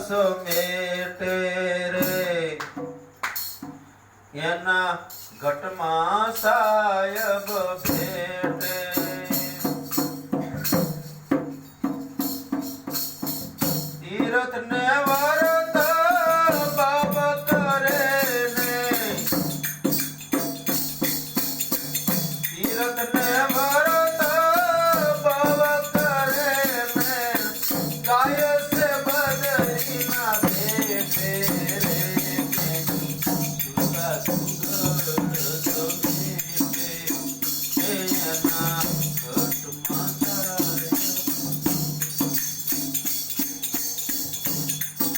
સમેટે રે એના ઘટમાં સાયબ ભેટે તીરથ ને વરત બાપ કરે ને તીરથ ને વરત બાપ કરે ને ગાય સે બદરી ના ભેટે રે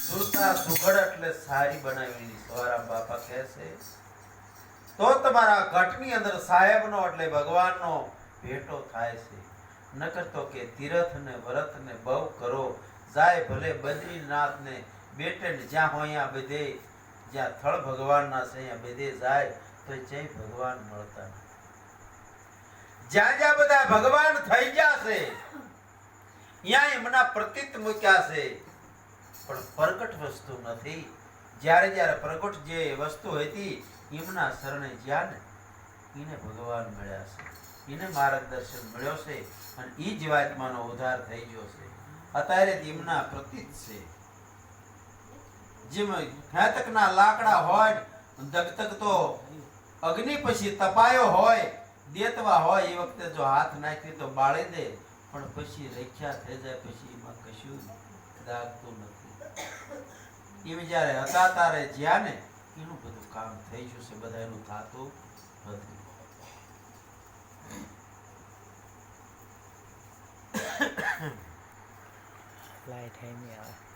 સુગા સુગડ એટલે સારી બનાવેલી સવારામ બાપા કહે છે તો તમારા ઘટની અંદર સાહેબનો એટલે ભગવાનનો ભેટો થાય છે નકર તો કે તીરથ ને વ્રત ને બહુ કરો જાય ભલે બદ્રીનાથ ને બેટે ને જ્યાં હોય અહીંયા બધે જ્યાં થળ ભગવાનના છે અહીંયા બધે જાય તો જય ભગવાન મળતા જ્યાં જ્યાં બધા ભગવાન થઈ ગયા છે ત્યાં એમના પ્રતીત મૂક્યા છે પણ પ્રગટ વસ્તુ નથી જ્યારે જ્યારે પ્રગટ જે વસ્તુ હતી એમના શરણે જ્યાં ને એને ભગવાન મળ્યા છે એને માર્ગદર્શન મળ્યો છે અને એ જીવાત્માનો ઉદ્ધાર થઈ ગયો છે અત્યારે એમના પ્રતીત છે જેમ ઘાતકના લાકડા હોય દગતક તો અગ્નિ પછી તપાયો હોય દેતવા હોય એ વખતે જો હાથ નાખી તો બાળી દે પણ પછી રખ્યા થઈ જાય પછી એમાં કશું દાગતું નથી એમ જ્યારે હતા તારે જ્યાં ને એનું બધું કામ થઈ ગયું છે બધા એનું થતું નથી લાઈટ હે નહીં આવે